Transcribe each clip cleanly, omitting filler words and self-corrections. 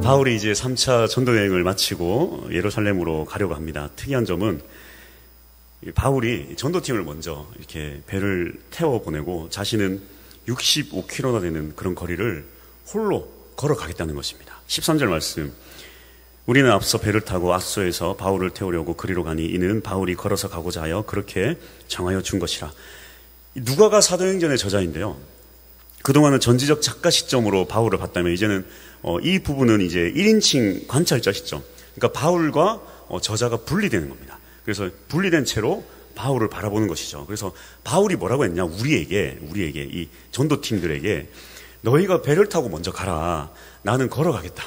바울이 이제 3차 전도 여행을 마치고 예루살렘으로 가려고 합니다. 특이한 점은 바울이 전도팀을 먼저 이렇게 배를 태워 보내고 자신은 65km나 되는 그런 거리를 홀로 걸어가겠다는 것입니다. 13절 말씀. 우리는 앞서 배를 타고 아소에서 바울을 태우려고 그리로 가니 이는 바울이 걸어서 가고자 하여 그렇게 정하여 준 것이라. 누가가 사도행전의 저자인데요. 그동안은 전지적 작가 시점으로 바울을 봤다면 이제는 이 부분은 이제 1인칭 관찰자 시점. 그러니까 바울과 저자가 분리되는 겁니다. 그래서 분리된 채로 바울을 바라보는 것이죠. 그래서 바울이 뭐라고 했냐? 우리에게 이 전도팀들에게 너희가 배를 타고 먼저 가라. 나는 걸어가겠다.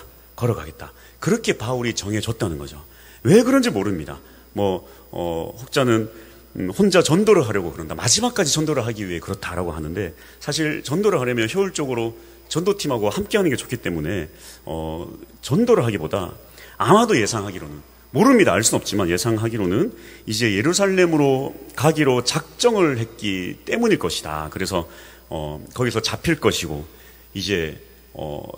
그렇게 바울이 정해줬다는 거죠. 왜 그런지 모릅니다. 혹자는 혼자 전도를 하려고 그런다. 마지막까지 전도를 하기 위해 그렇다라고 하는데 사실 전도를 하려면 효율적으로 전도팀하고 함께하는 게 좋기 때문에 전도를 하기보다 아마도 예상하기로는 모릅니다. 알 수는 없지만 예상하기로는 이제 예루살렘으로 가기로 작정을 했기 때문일 것이다. 그래서 거기서 잡힐 것이고 이제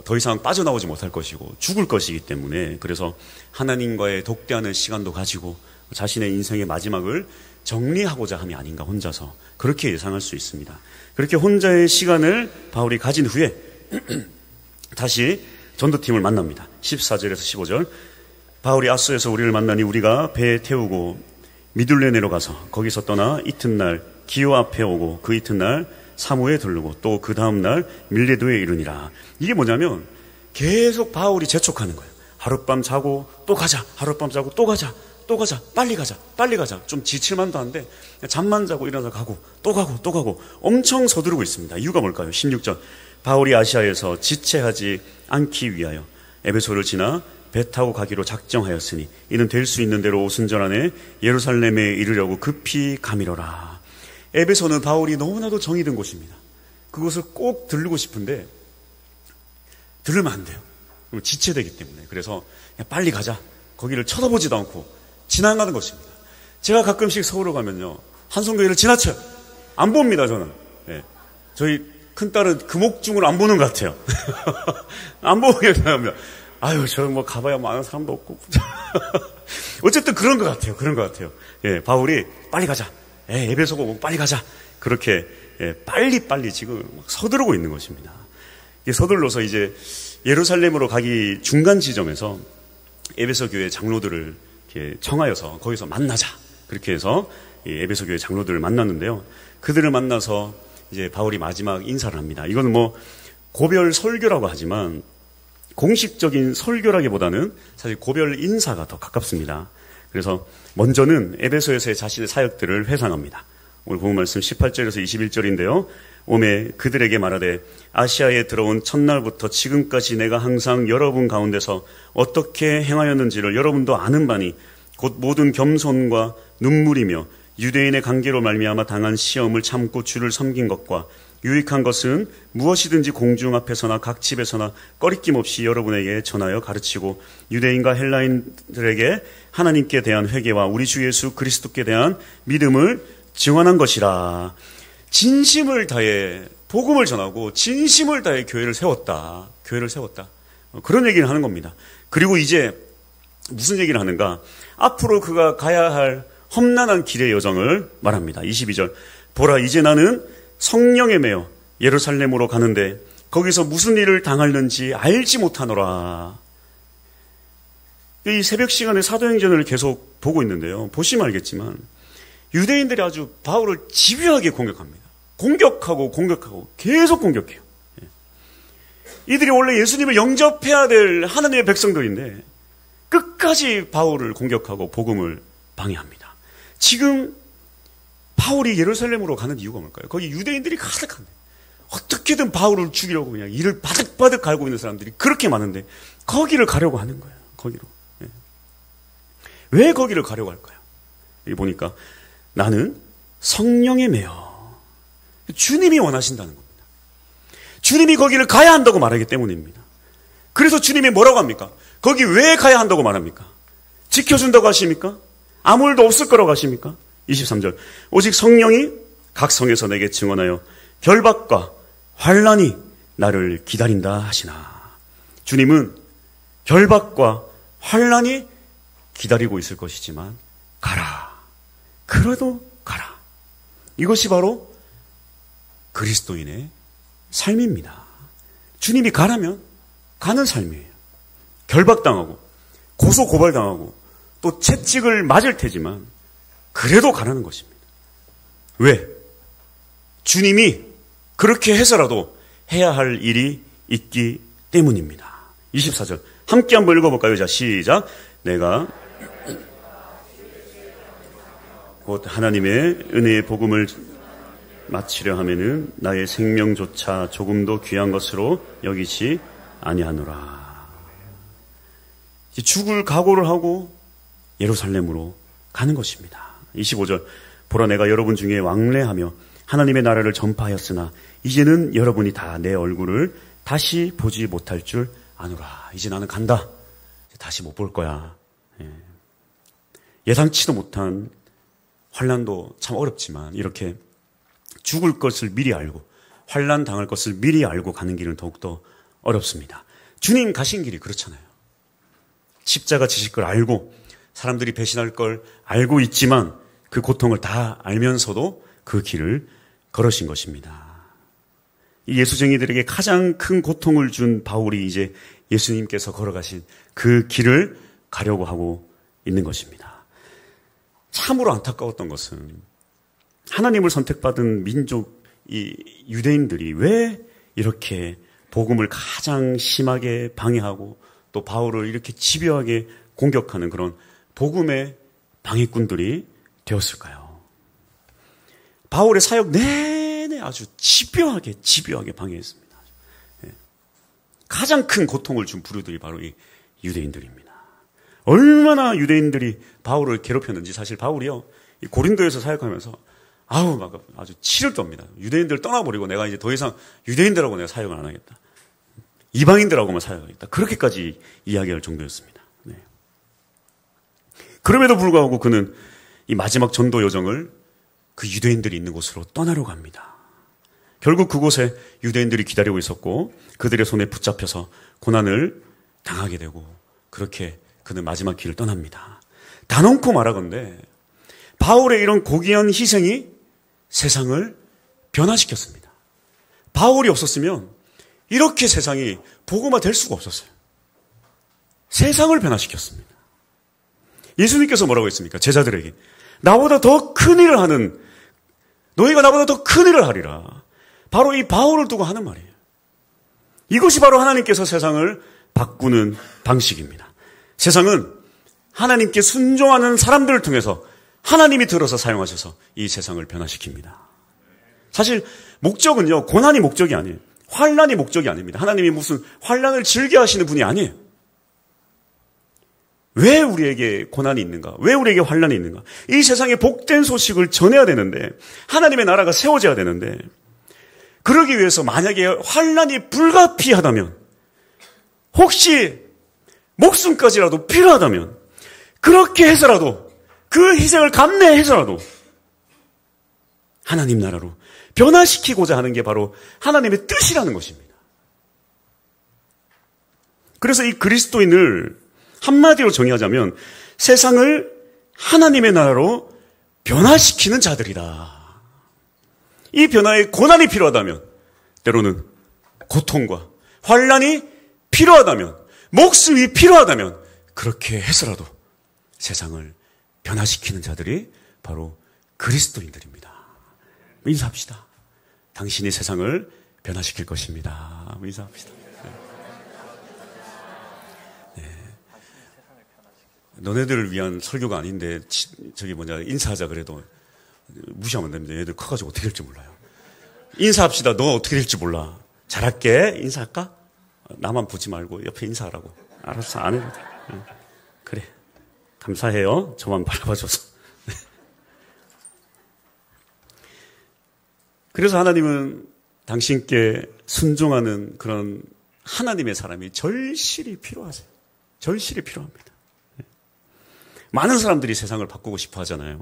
더 이상 빠져나오지 못할 것이고 죽을 것이기 때문에 그래서 하나님과의 독대하는 시간도 가지고 자신의 인생의 마지막을 정리하고자 함이 아닌가 혼자서 그렇게 예상할 수 있습니다. 그렇게 혼자의 시간을 바울이 가진 후에 다시 전도팀을 만납니다. 14절에서 15절 바울이 아소에서 우리를 만나니 우리가 배에 태우고 미둘레네로 가서 거기서 떠나 이튿날 기오 앞에 오고 그 이튿날 사무에 들르고 또 그 다음날 밀레도에 이르니라. 이게 뭐냐면 계속 바울이 재촉하는 거예요. 하룻밤 자고 또 가자. 하룻밤 자고 또 가자. 빨리 가자. 좀 지칠만도 한데 잠만 자고 일어나서 가고 또 가고 엄청 서두르고 있습니다. 이유가 뭘까요? 16절 바울이 아시아에서 지체하지 않기 위하여 에베소를 지나 배 타고 가기로 작정하였으니 이는 될 수 있는 대로 오순절 안에 예루살렘에 이르려고 급히 가미러라. 에베소는 바울이 너무나도 정이 든 곳입니다. 그곳을 꼭 들르고 싶은데 들르면 안 돼요. 지체되기 때문에. 그래서 그냥 빨리 가자. 거기를 쳐다보지도 않고 지나가는 것입니다. 제가 가끔씩 서울을 가면요. 한성교회를 지나쳐요. 안 봅니다, 저는. 네. 저희 큰딸은 금옥중을 안 보는 것 같아요. 안 보게 되면 아유, 저 가봐야 아는 사람도 없고. 어쨌든 그런 것 같아요. 예, 바울이 빨리 가자. 에베소가 오고 빨리 가자. 그렇게 빨리 지금 막 서두르고 있는 것입니다. 서둘러서 이제 예루살렘으로 가기 중간 지점에서 에베소 교회 장로들을 이렇게 청하여서 거기서 만나자. 그렇게 해서 에베소 교회 장로들을 만났는데요. 그들을 만나서 이제 바울이 마지막 인사를 합니다. 이거는 고별 설교라고 하지만 공식적인 설교라기보다는 사실 고별 인사가 더 가깝습니다. 그래서 먼저는 에베소에서의 자신의 사역들을 회상합니다. 오늘 본문 말씀 18절에서 21절인데요. 오매 그들에게 말하되 아시아에 들어온 첫날부터 지금까지 내가 항상 여러분 가운데서 어떻게 행하였는지를 여러분도 아는 바니 곧 모든 겸손과 눈물이며 유대인의 관계로 말미암아 당한 시험을 참고 주를 섬긴 것과 유익한 것은 무엇이든지 공중 앞에서나 각 집에서나 꺼리낌 없이 여러분에게 전하여 가르치고 유대인과 헬라인들에게 하나님께 대한 회개와 우리 주 예수 그리스도께 대한 믿음을 증언한 것이라. 진심을 다해 복음을 전하고 진심을 다해 교회를 세웠다. 그런 얘기를 하는 겁니다. 그리고 이제 무슨 얘기를 하는가? 앞으로 그가 가야 할 험난한 길의 여정을 말합니다. 22절 보라 이제 나는 성령에 매여 예루살렘으로 가는데 거기서 무슨 일을 당하는지 알지 못하노라. 이 새벽 시간에 사도행전을 계속 보고 있는데요. 보시면 알겠지만 유대인들이 아주 바울을 집요하게 공격합니다. 공격하고 계속 공격해요. 이들이 원래 예수님을 영접해야 될 하나님의 백성들인데 끝까지 바울을 공격하고 복음을 방해합니다. 지금 바울이 예루살렘으로 가는 이유가 뭘까요? 거기 유대인들이 가득한데 어떻게든 바울을 죽이려고 그냥 이를 바득바득 갈고 있는 사람들이 그렇게 많은데 거기를 가려고 하는 거예요. 거기로. 왜 거기를 가려고 할까요? 여기 보니까 나는 성령에 매여. 주님이 원하신다는 겁니다. 주님이 거기를 가야 한다고 말하기 때문입니다. 그래서 주님이 뭐라고 합니까? 거기 왜 가야 한다고 말합니까? 지켜준다고 하십니까? 아무 일도 없을 거라고 하십니까? 23절 오직 성령이 각 성에서 내게 증언하여 결박과 환난이 나를 기다린다 하시나. 주님은 결박과 환난이 기다리고 있을 것이지만 가라. 그래도 가라. 이것이 바로 그리스도인의 삶입니다. 주님이 가라면 가는 삶이에요. 결박당하고 고소고발당하고 또 채찍을 맞을 테지만 그래도 가라는 것입니다. 왜? 주님이 그렇게 해서라도 해야 할 일이 있기 때문입니다. 24절 함께 한번 읽어볼까요? 자, 시작. 내가 곧 하나님의 은혜의 복음을 마치려 하면은 나의 생명조차 조금도 귀한 것으로 여기지 아니하노라. 죽을 각오를 하고 예루살렘으로 가는 것입니다. 25절 보라 내가 여러분 중에 왕래하며 하나님의 나라를 전파하였으나 이제는 여러분이 다 내 얼굴을 다시 보지 못할 줄 아노라. 이제 나는 간다. 다시 못 볼 거야. 예상치도 못한 환난도 참 어렵지만 이렇게 죽을 것을 미리 알고 환난 당할 것을 미리 알고 가는 길은 더욱더 어렵습니다. 주님 가신 길이 그렇잖아요. 십자가 지실 걸 알고 사람들이 배신할 걸 알고 있지만 그 고통을 다 알면서도 그 길을 걸으신 것입니다. 이 예수쟁이들에게 가장 큰 고통을 준 바울이 이제 예수님께서 걸어가신 그 길을 가려고 하고 있는 것입니다. 참으로 안타까웠던 것은 하나님을 선택받은 민족, 이 유대인들이 왜 이렇게 복음을 가장 심하게 방해하고 또 바울을 이렇게 집요하게 공격하는 그런 복음의 방해꾼들이 되었을까요? 바울의 사역 내내 아주 집요하게 방해했습니다. 가장 큰 고통을 준 부류들이 바로 이 유대인들입니다. 얼마나 유대인들이 바울을 괴롭혔는지 사실 바울이요 고린도에서 사역하면서 막 아주 치를 떱니다. 유대인들 떠나버리고 내가 이제 더 이상 유대인들하고 내가 사역을 안 하겠다. 이방인들하고만 사역하겠다. 그렇게까지 이야기할 정도였습니다. 네. 그럼에도 불구하고 그는 이 마지막 전도 여정을 그 유대인들이 있는 곳으로 떠나려고 합니다. 결국 그곳에 유대인들이 기다리고 있었고 그들의 손에 붙잡혀서 고난을 당하게 되고 그렇게 그는 마지막 길을 떠납니다. 단언코 말하건대 바울의 이런 고귀한 희생이 세상을 변화시켰습니다. 바울이 없었으면 이렇게 세상이 복음화 될 수가 없었어요. 세상을 변화시켰습니다. 예수님께서 뭐라고 했습니까? 제자들에게 나보다 더 큰 일을 하는 너희가 나보다 더 큰 일을 하리라. 바로 이 바울을 두고 하는 말이에요. 이것이 바로 하나님께서 세상을 바꾸는 방식입니다. 세상은 하나님께 순종하는 사람들을 통해서 하나님이 들어서 사용하셔서 이 세상을 변화시킵니다. 사실 목적은요, 고난이 목적이 아니에요. 환난이 목적이 아닙니다. 하나님이 무슨 환난을 즐겨 하시는 분이 아니에요. 왜 우리에게 고난이 있는가? 왜 우리에게 환난이 있는가? 이 세상에 복된 소식을 전해야 되는데 하나님의 나라가 세워져야 되는데 그러기 위해서 만약에 환난이 불가피하다면 혹시 목숨까지라도 필요하다면 그렇게 해서라도 그 희생을 감내해서라도 하나님 나라로 변화시키고자 하는 게 바로 하나님의 뜻이라는 것입니다. 그래서 이 그리스도인을 한마디로 정의하자면 세상을 하나님의 나라로 변화시키는 자들이다. 이 변화에 고난이 필요하다면 때로는 고통과 환난이 필요하다면 목숨이 필요하다면 그렇게 해서라도 세상을 변화시키는 자들이 바로 그리스도인들입니다. 인사합시다. 당신이 세상을 변화시킬 것입니다. 인사합시다. 너네들을 위한 설교가 아닌데 인사하자 그래도 무시하면 안 됩니다. 얘들 커가지고 어떻게 될지 몰라요. 인사합시다. 너 어떻게 될지 몰라. 잘할게. 인사할까? 나만 보지 말고 옆에 인사하라고. 알았어. 안 해도 돼. 그래. 감사해요. 저만 바라봐줘서. 그래서 하나님은 당신께 순종하는 그런 하나님의 사람이 절실히 필요하세요. 절실히 필요합니다. 많은 사람들이 세상을 바꾸고 싶어 하잖아요.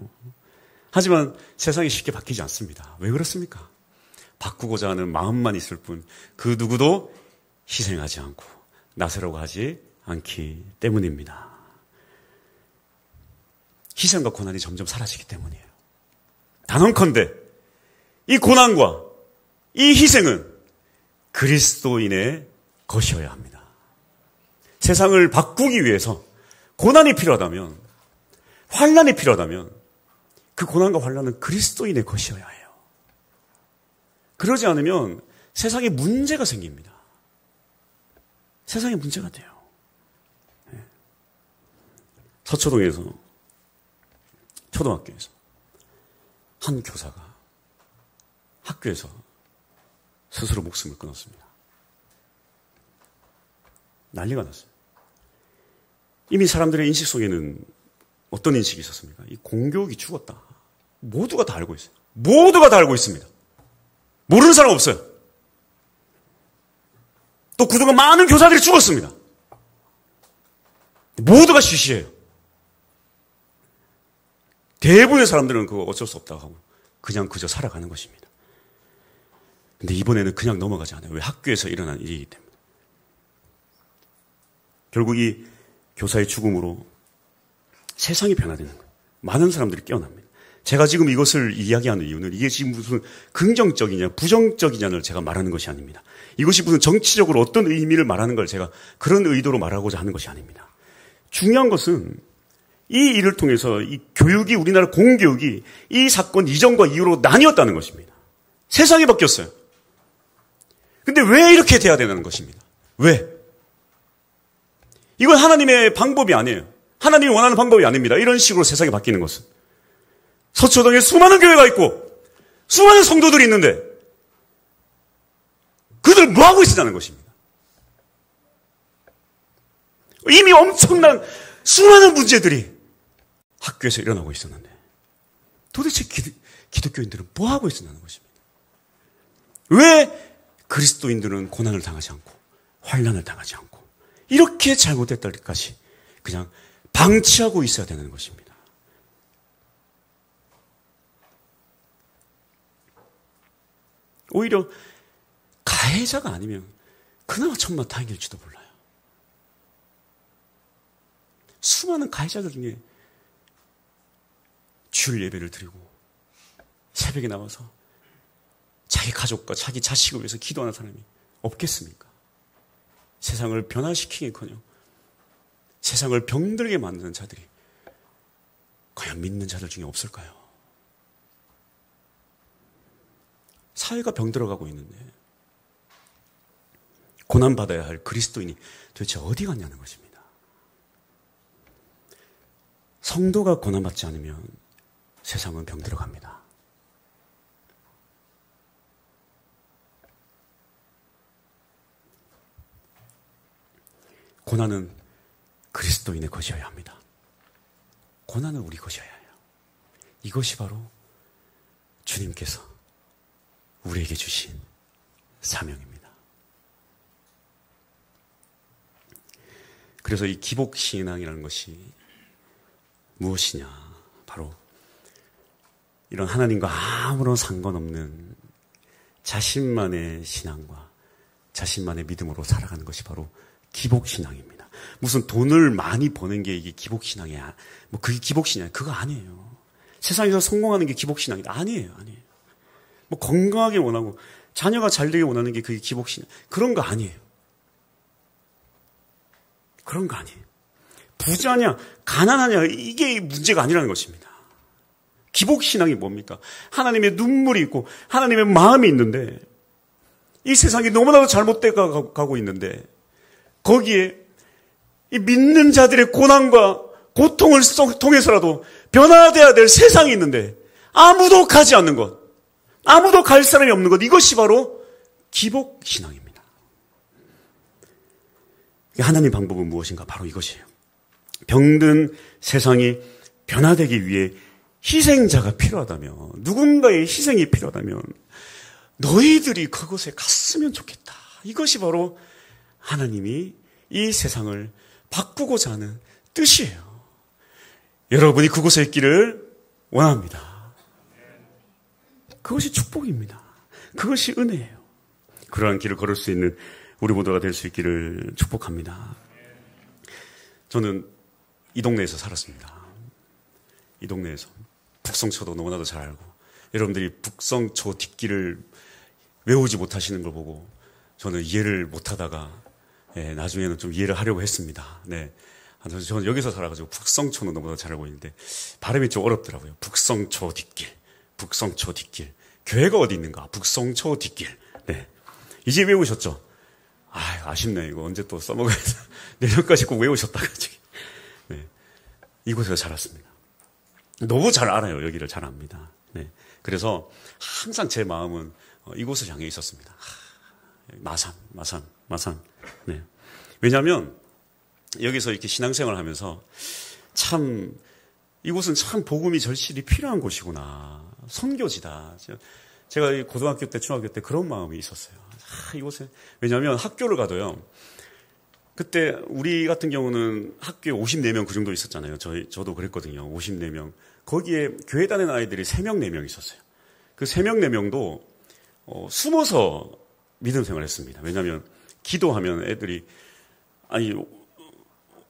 하지만 세상이 쉽게 바뀌지 않습니다. 왜 그렇습니까? 바꾸고자 하는 마음만 있을 뿐 그 누구도 희생하지 않고 나서려고 하지 않기 때문입니다. 희생과 고난이 점점 사라지기 때문이에요. 단언컨대 이 고난과 이 희생은 그리스도인의 것이어야 합니다. 세상을 바꾸기 위해서 고난이 필요하다면, 환난이 필요하다면 그 고난과 환난은 그리스도인의 것이어야 해요. 그러지 않으면 세상에 문제가 생깁니다. 세상에 문제가 돼요. 서초동에서, 초등학교에서 한 교사가 학교에서 스스로 목숨을 끊었습니다. 난리가 났어요. 이미 사람들의 인식 속에는 어떤 인식이 있었습니까? 이 공교육이 죽었다. 모두가 다 알고 있어요. 모두가 다 알고 있습니다. 모르는 사람 없어요. 또 그동안 많은 교사들이 죽었습니다. 모두가 쉬쉬해요. 대부분의 사람들은 그거 어쩔 수 없다고 하고 그냥 그저 살아가는 것입니다. 근데 이번에는 그냥 넘어가지 않아요. 왜? 학교에서 일어난 일이기 때문에. 결국 이 교사의 죽음으로 세상이 변화되는 거예요. 많은 사람들이 깨어납니다. 제가 지금 이것을 이야기하는 이유는 이게 지금 무슨 긍정적이냐 부정적이냐를 제가 말하는 것이 아닙니다. 이것이 무슨 정치적으로 어떤 의미를 말하는 걸 제가 그런 의도로 말하고자 하는 것이 아닙니다. 중요한 것은 이 일을 통해서 이 교육이, 우리나라 공교육이 이 사건 이전과 이후로 나뉘었다는 것입니다. 세상이 바뀌었어요. 근데 왜 이렇게 돼야 되는 것입니다. 왜? 이건 하나님의 방법이 아니에요. 하나님이 원하는 방법이 아닙니다. 이런 식으로 세상이 바뀌는 것은. 서초동에 수많은 교회가 있고 수많은 성도들이 있는데 그들 뭐하고 있었다는 것입니다. 이미 엄청난 수많은 문제들이 학교에서 일어나고 있었는데 도대체 기독교인들은 뭐하고 있었다는 것입니다. 왜 그리스도인들은 고난을 당하지 않고 환난을 당하지 않고 이렇게 잘못됐다 때까지 그냥 방치하고 있어야 되는 것입니다. 오히려 가해자가 아니면 그나마 천만 다행일지도 몰라요. 수많은 가해자들 중에 주일 예배를 드리고 새벽에 나와서 자기 가족과 자기 자식을 위해서 기도하는 사람이 없겠습니까? 세상을 변화시키기커녕 세상을 병들게 만드는 자들이 과연 믿는 자들 중에 없을까요? 사회가 병들어가고 있는데 고난받아야 할 그리스도인이 도대체 어디 갔냐는 것입니다. 성도가 고난받지 않으면 세상은 병들어갑니다. 고난은 그리스도인의 것이어야 합니다. 고난은 우리 것이어야 해요. 이것이 바로 주님께서 우리에게 주신 사명입니다. 그래서 이 기복신앙이라는 것이 무엇이냐? 바로 이런 하나님과 아무런 상관없는 자신만의 신앙과 자신만의 믿음으로 살아가는 것이 바로 기복신앙입니다. 무슨 돈을 많이 버는 게 이게 기복신앙이야. 뭐 그게 기복신앙이야. 그거 아니에요. 세상에서 성공하는 게 기복신앙이다. 아니에요. 뭐 건강하게 원하고 자녀가 잘 되게 원하는 게 그게 기복신앙. 그런 거 아니에요. 그런 거 아니에요. 부자냐, 가난하냐, 이게 문제가 아니라는 것입니다. 기복신앙이 뭡니까? 하나님의 눈물이 있고 하나님의 마음이 있는데 이 세상이 너무나도 잘못돼 가고 있는데 거기에 이 믿는 자들의 고난과 고통을 통해서라도 변화되어야 될 세상이 있는데 아무도 가지 않는 것, 아무도 갈 사람이 없는 것, 이것이 바로 기복신앙입니다. 하나님의 방법은 무엇인가? 바로 이것이에요. 병든 세상이 변화되기 위해 희생자가 필요하다면, 누군가의 희생이 필요하다면 너희들이 그곳에 갔으면 좋겠다. 이것이 바로 하나님이 이 세상을 바꾸고자 하는 뜻이에요. 여러분이 그곳에 있기를 원합니다. 그것이 축복입니다. 그것이 은혜예요. 그러한 길을 걸을 수 있는 우리 모두가 될 수 있기를 축복합니다. 저는 이 동네에서 살았습니다. 이 동네에서. 북성초도 너무나도 잘 알고. 여러분들이 북성초 뒷길을 외우지 못하시는 걸 보고 저는 이해를 못하다가 나중에는 좀 이해를 하려고 했습니다. 네. 저는 여기서 살아가지고 북성초는 너무나 잘 알고 있는데 발음이 좀 어렵더라고요. 북성초 뒷길, 북성초 뒷길. 교회가 어디 있는가? 북성초 뒷길. 네. 이제 외우셨죠? 아쉽네. 이거 언제 또 써먹어야 돼. 내년까지 꼭 외우셨다가 지금. 네. 이곳에서 자랐습니다. 너무 잘 알아요. 여기를 잘 압니다. 네. 그래서 항상 제 마음은 이곳을 향해 있었습니다. 마산. 네. 왜냐하면 여기서 이렇게 신앙생활을 하면서 참 이곳은 참 복음이 절실히 필요한 곳이구나. 선교지다. 제가 고등학교 때, 중학교 때 그런 마음이 있었어요. 이곳에 왜냐하면 학교를 가도요. 그때 우리 같은 경우는 학교에 54명 그 정도 있었잖아요. 저도 그랬거든요. 54명. 거기에 교회 다니는 아이들이 3명, 4명 있었어요. 그 3명, 4명도 숨어서 믿음 생활했습니다. 왜냐하면 기도하면 애들이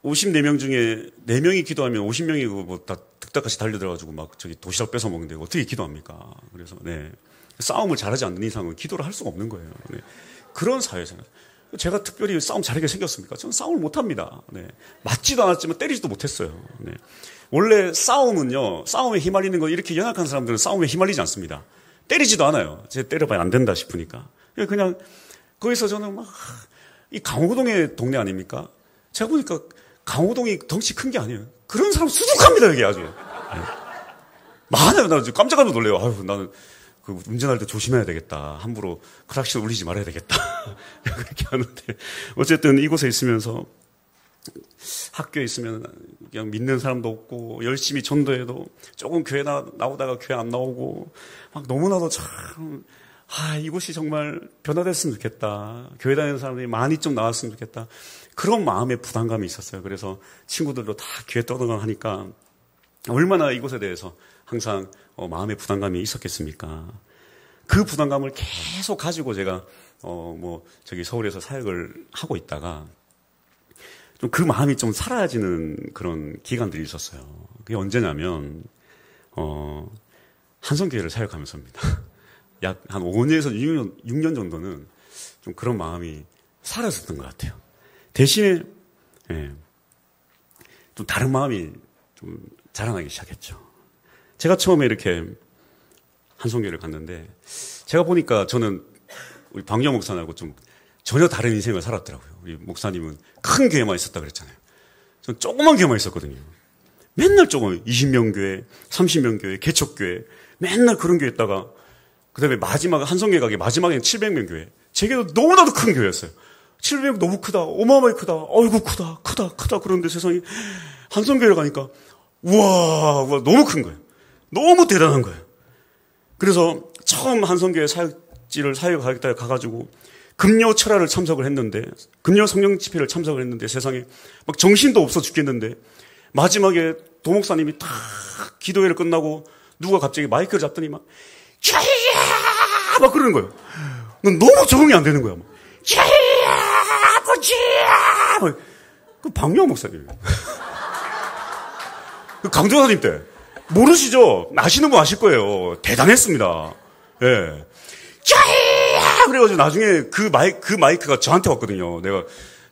54명 중에 4명이 기도하면 50명이 뭐 다 득다같이 달려들어가지고 막 저기 도시락 뺏어 먹는데 어떻게 기도합니까? 그래서 네. 싸움을 잘하지 않는 이상은 기도를 할 수가 없는 거예요. 네. 그런 사회잖아요. 제가 특별히 싸움 잘하게 생겼습니까? 저는 싸움을 못합니다. 네. 맞지도 않았지만 때리지도 못했어요. 네. 원래 싸움은요, 싸움에 휘말리는 건 이렇게 연약한 사람들은 싸움에 휘말리지 않습니다. 때리지도 않아요. 제가 때려봐야 안 된다 싶으니까. 그냥 거기서 저는 막 이 강호동의 동네 아닙니까? 제가 보니까 강호동이 덩치 큰 게 아니에요. 그런 사람 수북합니다, 여기 아주. 네. 많아요. 나 깜짝 놀래요. 나는 운전할 때 조심해야 되겠다. 함부로 크락션 울리지 말아야 되겠다. 그렇게 하는데. 어쨌든 이곳에 있으면서 학교에 있으면 그냥 믿는 사람도 없고 열심히 전도해도 조금 교회 나오다가 교회 안 나오고 막 너무나도 참 이곳이 정말 변화됐으면 좋겠다. 교회 다니는 사람들이 많이 좀 나왔으면 좋겠다. 그런 마음의 부담감이 있었어요. 그래서 친구들도 다 교회 떠들고 하니까 얼마나 이곳에 대해서 항상 마음의 부담감이 있었겠습니까? 그 부담감을 계속 가지고 제가 저기 서울에서 사역을 하고 있다가 좀 그 마음이 좀 사라지는 그런 기간들이 있었어요. 그게 언제냐면 한성교회를 사역하면서입니다. 약 한 5년에서 6년 정도는 좀 그런 마음이 사라졌던 것 같아요. 대신에 좀 다른 마음이 좀 자라나기 시작했죠. 제가 처음에 이렇게 한성교회를 갔는데 제가 보니까 저는 우리 박영 목사님하고 좀 전혀 다른 인생을 살았더라고요. 우리 목사님은 큰 교회만 있었다 그랬잖아요. 저는 조그만 교회만 있었거든요. 맨날 조금 20명 교회, 30명 교회, 개척교회 맨날 그런 교회 있다가 그다음에 마지막 한성교회 가게 마지막에는 700명 교회. 제게도 너무나도 큰 교회였어요. 700명 너무 크다. 어마어마하게 크다. 어이구 크다. 그런데 세상에 한성교회를 가니까 우와 너무 큰 거예요. 너무 대단한 거예요. 그래서 처음 한성교회 사역하겠다 가가지고 금요 철화를 참석을 했는데 금요 성령 집회를 참석을 했는데 세상에 막 정신도 없어 죽겠는데 마지막에 도목사님이 탁 기도회를 끝나고 누가 갑자기 마이크를 잡더니 막 주야 막 그러는 거예요. 난 너무 적응이 안 되는 거야. 주야 아버지야 그 박명호 목사님 그 강조사님 때 모르시죠? 아시는 분 아실 거예요. 대단했습니다. 예. 그래가지고 나중에 그 마이크가 저한테 왔거든요.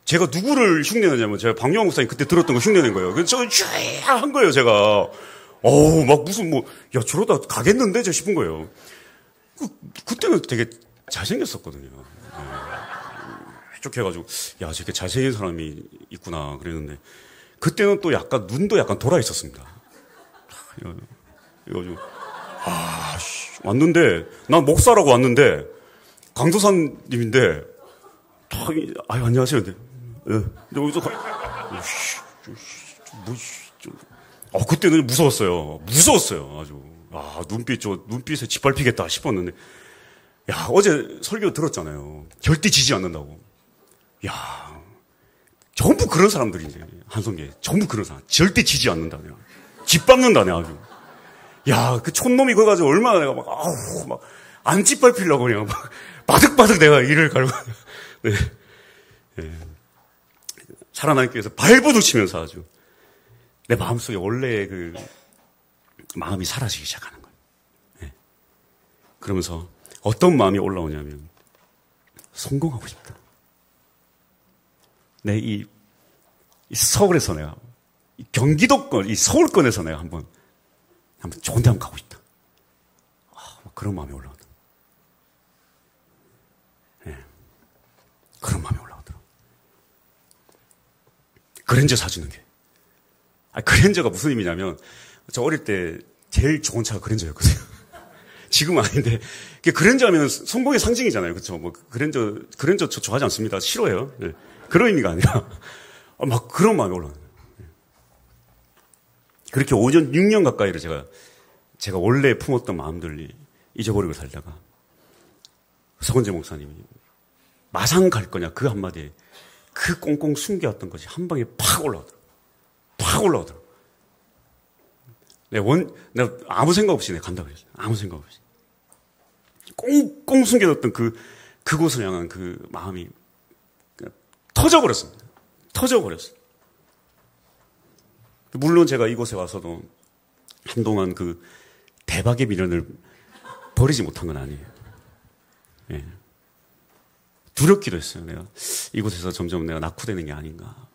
제가 누구를 흉내내냐면 제가 박영호 목사님 그때 들었던 거 흉내낸 거예요. 그래서 한 거예요, 제가. 막 무슨 야, 저러다 가겠는데? 저 싶은 거예요. 그때는 되게 잘생겼었거든요. 쭉 해가지고, 야, 저렇게 잘생긴 사람이 있구나. 그랬는데, 그때는 또 약간, 눈도 약간 돌아 있었습니다. 이거 왔는데, 난 목사라고 왔는데, 강도사님인데, 안녕하세요. 근데, 그때는 무서웠어요. 아주. 눈빛에 짓밟히겠다 싶었는데, 야, 어제 설교 들었잖아요. 절대 지지 않는다고. 야, 전부 그런 사람들이지. 한성계. 전부 그런 사람. 절대 지지 않는다, 내가. 짓밟는다네, 아주. 야, 그 촌놈이 그거 가지고 얼마나 내가 안 짓밟히려고 그냥 바득바득 내가 이를 갈고. 네. 네. 살아나기 위해서 발버둥치면서 아주 내 마음속에 원래의 그 마음이 사라지기 시작하는 거예요. 네. 그러면서 어떤 마음이 올라오냐면 성공하고 싶다. 내 이 서울에서 내가 이 경기도권, 이 서울권에서 내가 한번 좋은 데 한번 가고 싶다. 그런 마음이 올라오더라. 네. 그런 마음이 올라오더라. 그랜저 사주는 게. 그랜저가 무슨 의미냐면 저 어릴 때 제일 좋은 차가 그랜저였거든요. 지금은 아닌데 그랜저 하면 성공의 상징이잖아요. 그렇죠? 뭐 그랜저 저 좋아하지 않습니다. 싫어해요. 네. 그런 의미가 아니라 막 그런 마음이 올라오는 거예요. 그렇게 5년, 6년 가까이를 제가 원래 품었던 마음들이 잊어버리고 살다가 서건재 목사님이 마상 갈 거냐 그 한마디에 그 꽁꽁 숨겨왔던 것이 한 방에 팍 올라오더라고요. 팍 올라오더라고요. 내가 아무 생각 없이 내가 간다고 그랬어요. 아무 생각 없이. 꽁꽁 숨겨뒀던 그곳을 향한 그 마음이 터져버렸습니다. 터져버렸어요. 물론 제가 이곳에 와서도 한동안 그 대박의 미련을 버리지 못한 건 아니에요. 예. 두렵기도 했어요. 내가 이곳에서 점점 내가 낙후되는 게 아닌가.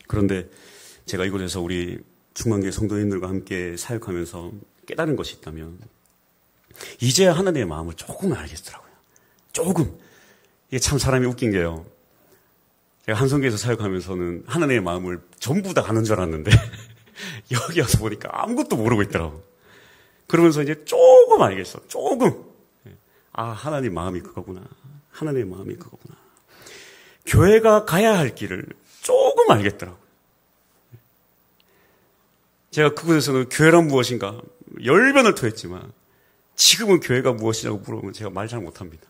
그런데 제가 이곳에서 우리 충만교회 성도님들과 함께 사역하면서 깨달은 것이 있다면 이제야 하나님의 마음을 조금 알겠더라고요. 조금. 이게 참 사람이 웃긴 게요. 제가 한성교회에서 사역하면서는 하나님의 마음을 전부 다 아는 줄 알았는데 여기 와서 보니까 아무것도 모르고 있더라고. 그러면서 이제 조금 알겠어. 조금. 하나님 마음이 그거구나. 하나님의 마음이 그거구나. 교회가 가야 할 길을 조금 알겠더라고. 제가 그곳에서는 교회란 무엇인가 열변을 토했지만 지금은 교회가 무엇이냐고 물어보면 제가 말 잘 못합니다.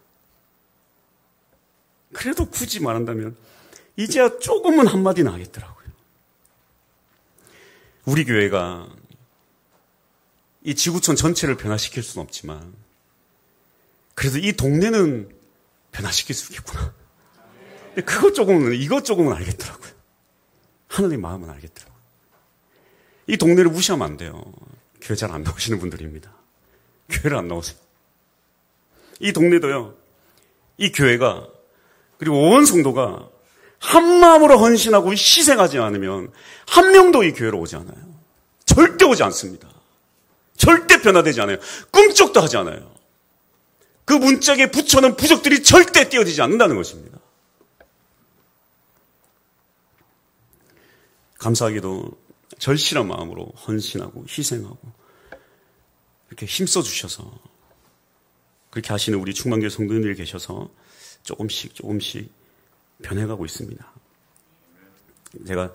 그래도 굳이 말한다면 이제야 조금은 한마디는 하겠더라고요. 우리 교회가 이 지구촌 전체를 변화시킬 수는 없지만 그래도 이 동네는 변화시킬 수 있겠구나. 이것 조금은 알겠더라고요. 하나님의 마음은 알겠더라고요. 이 동네를 무시하면 안 돼요. 교회 잘 안 나오시는 분들입니다. 교회를 안 나오세요. 이 동네도요. 이 교회가 그리고 온 성도가 한 마음으로 헌신하고 희생하지 않으면 한 명도 이 교회로 오지 않아요. 절대 오지 않습니다. 절대 변화되지 않아요. 꿈쩍도 하지 않아요. 그 문짝에 붙여놓은 부적들이 절대 띄어지지 않는다는 것입니다. 감사하게도 절실한 마음으로 헌신하고 희생하고 이렇게 힘써주셔서 그렇게 하시는 우리 충만교회 성도님들이 계셔서 조금씩 변해가고 있습니다. 제가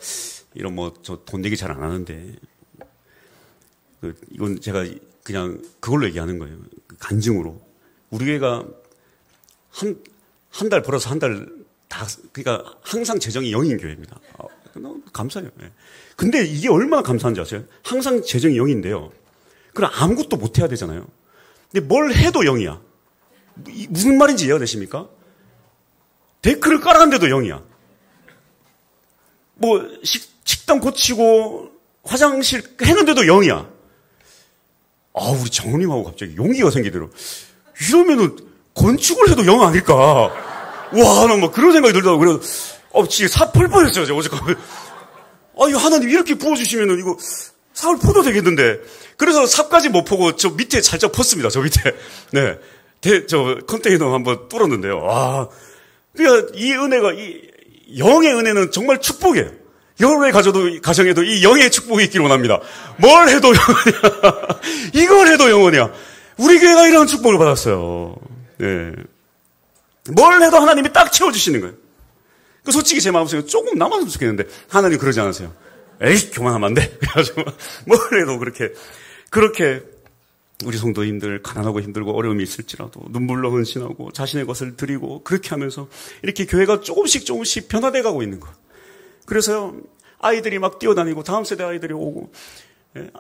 이런 저 돈 내기 잘 안 하는데 이건 제가 그냥 그걸로 얘기하는 거예요. 간증으로. 우리 교회가 한 달 벌어서 한 달 그러니까 항상 재정이 0인 교회입니다. 너무 감사해요. 근데 이게 얼마나 감사한지 아세요? 항상 재정이 0인데요. 그럼 아무것도 못 해야 되잖아요. 근데 뭘 해도 0이야. 무슨 말인지 이해가 되십니까? 데크를 깔았는데도 0이야. 식당 고치고 화장실 했는데도 0이야. 우리 장모님하고 갑자기 용기가 생기더라고. 이러면은 건축을 해도 0 아닐까. 와, 나 그런 생각이 들더라고. 그래서, 진짜 사 펄 뻔했어요, 제가 어저께. 이거 하나님 이렇게 부어주시면은 이거 삽을 퍼도 되겠는데. 그래서 삽까지 못 퍼고 저 밑에 살짝 펐습니다, 저 밑에. 네. 저 컨테이너 한번 뚫었는데요. 와. 그러니까 이 은혜가, 영의 은혜는 정말 축복이에요. 여러분의 가정에도 이 영의 축복이 있기를 원합니다. 뭘 해도 영원이야. 이걸 해도 영원이야. 우리 교회가 이런 축복을 받았어요. 네. 뭘 해도 하나님이 딱 채워주시는 거예요. 솔직히 제 마음속에 조금 남았으면 좋겠는데 하나님 그러지 않으세요. 에이, 교만하면 안 돼. 그래가지고 뭘 해도 그렇게 우리 성도님들 가난하고 힘들고 어려움이 있을지라도 눈물로 헌신하고 자신의 것을 드리고 그렇게 하면서 이렇게 교회가 조금씩 변화돼 가고 있는 거. 그래서요, 아이들이 막 뛰어다니고 다음 세대 아이들이 오고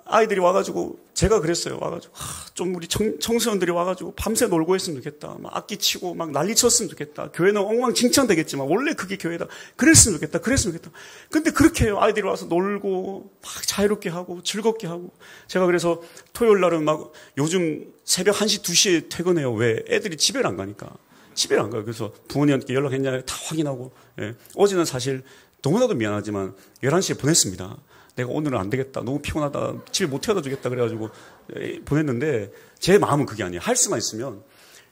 아이들이 와가지고 제가 그랬어요. 와가지고 좀 우리 청소년들이 와가지고 밤새 놀고 했으면 좋겠다. 막 악기 치고 막 난리 쳤으면 좋겠다. 교회는 엉망진창 되겠지만 원래 그게 교회다. 그랬으면 좋겠다. 그랬으면 좋겠다. 근데 그렇게 해요. 아이들이 와서 놀고 막 자유롭게 하고 즐겁게 하고. 제가 그래서 토요일 날은 막 요즘 새벽 1시 2시에 퇴근해요. 왜? 애들이 집에를 안 가니까. 집에를 안 가요. 그래서 부모님한테 연락했냐 다 확인하고. 어제는 사실 너무나도 미안하지만 11시에 보냈습니다. 내가 오늘은 안 되겠다. 너무 피곤하다. 집에 못 태워다 주겠다. 그래가지고 보냈는데 제 마음은 그게 아니에요. 할 수만 있으면.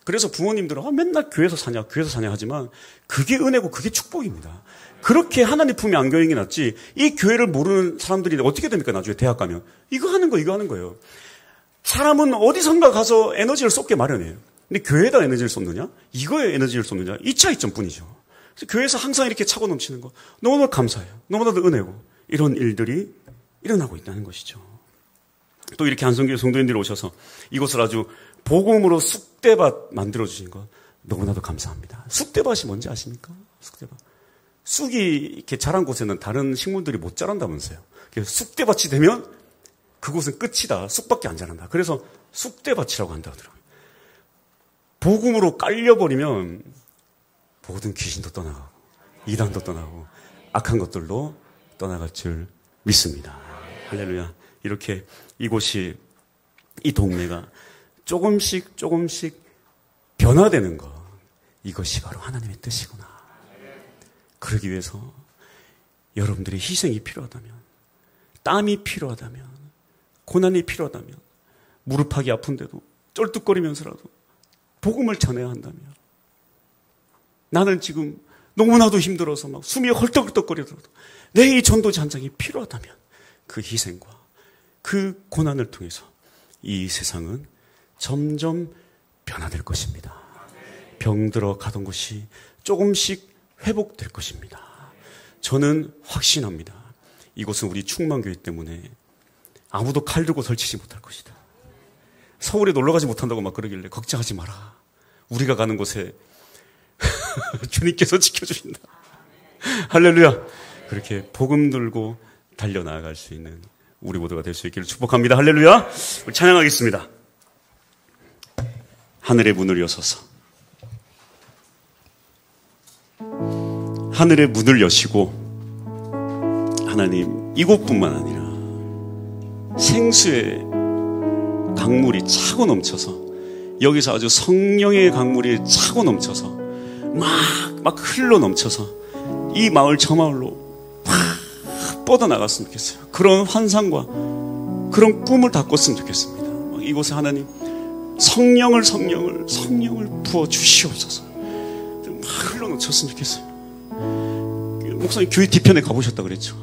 그래서 부모님들은 맨날 교회에서 사냐 하지만 그게 은혜고 그게 축복입니다. 그렇게 하나님 품에 안겨 있는 게 낫지. 이 교회를 모르는 사람들이 어떻게 됩니까? 나중에 대학 가면. 이거 하는 거예요. 사람은 어디선가 가서 에너지를 쏟게 마련해요. 근데 교회에다 에너지를 쏟느냐? 이거에 에너지를 쏟느냐? 이 차이점 뿐이죠. 그래서 교회에서 항상 이렇게 차고 넘치는 거 너무나도 감사해요. 너무나도 은혜고. 이런 일들이 일어나고 있다는 것이죠. 또 이렇게 한성교회 성도님들이 오셔서 이곳을 아주 복음으로 쑥대밭 만들어주신 것 너무나도 감사합니다. 쑥대밭이 뭔지 아십니까? 쑥대밭. 쑥이 이렇게 자란 곳에는 다른 식물들이 못 자란다면서요. 쑥대밭이 되면 그곳은 끝이다. 쑥밖에 안 자란다. 그래서 쑥대밭이라고 한다 하더라고요. 복음으로 깔려버리면 모든 귀신도 떠나가고 이단도 떠나고 악한 것들도 떠나갈 줄 믿습니다. 할렐루야. 이렇게 이곳이, 이 동네가 조금씩 변화되는 것, 이것이 바로 하나님의 뜻이구나. 그러기 위해서 여러분들의 희생이 필요하다면, 땀이 필요하다면, 고난이 필요하다면, 무릎하기 아픈데도 쩔뚝거리면서라도 복음을 전해야 한다면, 나는 지금 너무나도 힘들어서 막 숨이 헐떡헐떡거리더라도 내 이 전도지 한 장이 필요하다면 그 희생과 그 고난을 통해서 이 세상은 점점 변화될 것입니다. 병들어 가던 것이 조금씩 회복될 것입니다. 저는 확신합니다. 이곳은 우리 충만교회 때문에 아무도 칼 들고 설치지 못할 것이다. 서울에 놀러가지 못한다고 막 그러길래 걱정하지 마라. 우리가 가는 곳에 주님께서 지켜주신다. 할렐루야. 그렇게 복음 들고 달려나갈 수 있는 우리 모두가 될 수 있기를 축복합니다. 할렐루야. 우리 찬양하겠습니다. 하늘의 문을 여서서. 하늘의 문을 여시고 하나님 이곳뿐만 아니라 생수의 강물이 차고 넘쳐서 여기서 아주 성령의 강물이 차고 넘쳐서 막 흘러 넘쳐서 이 마을 저 마을로 확 뻗어나갔으면 좋겠어요. 그런 환상과 그런 꿈을 다 꿨으면 좋겠습니다. 이곳에 하나님 성령을 부어 주시옵소서. 막 흘러 넘쳤으면 좋겠어요. 목사님 교회 뒤편에 가보셨다 그랬죠.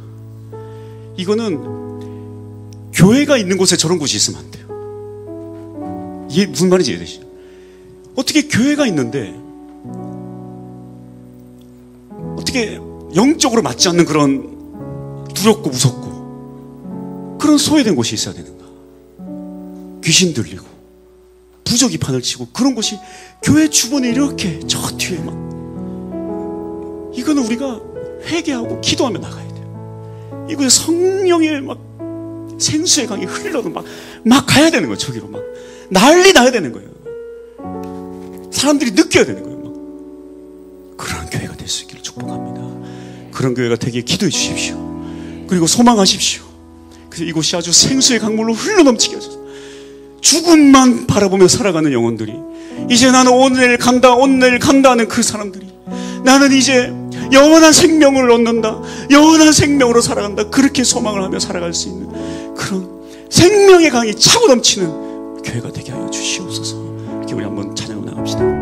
이거는 교회가 있는 곳에 저런 곳이 있으면 안 돼요. 이게 무슨 말인지 이해되시죠? 어떻게 교회가 있는데 어떻게 영적으로 맞지 않는 그런 두렵고 무섭고 그런 소외된 곳이 있어야 되는가? 귀신 들리고 부적이 판을 치고 그런 곳이 교회 주변에 이렇게 저 뒤에 막 이거는 우리가 회개하고 기도하며 나가야 돼요. 이곳에 성령의 막 생수의 강이 흘러도 막 가야 되는 거예요. 저기로 막 난리 나야 되는 거예요. 사람들이 느껴야 되는 거예요. 막. 그런 교회가 될 수 있기를 축복합니다. 그런 교회가 되게 기도해 주십시오. 그리고 소망하십시오. 그래서 이곳이 아주 생수의 강물로 흘러넘치게 하소서. 죽음만 바라보며 살아가는 영혼들이 이제 나는 오늘 간다 하는 그 사람들이 나는 이제 영원한 생명을 얻는다. 영원한 생명으로 살아간다. 그렇게 소망을 하며 살아갈 수 있는 그런 생명의 강이 차고 넘치는 교회가 되게 하여 주시옵소서. 이렇게 우리 한번 찬양을 나갑시다.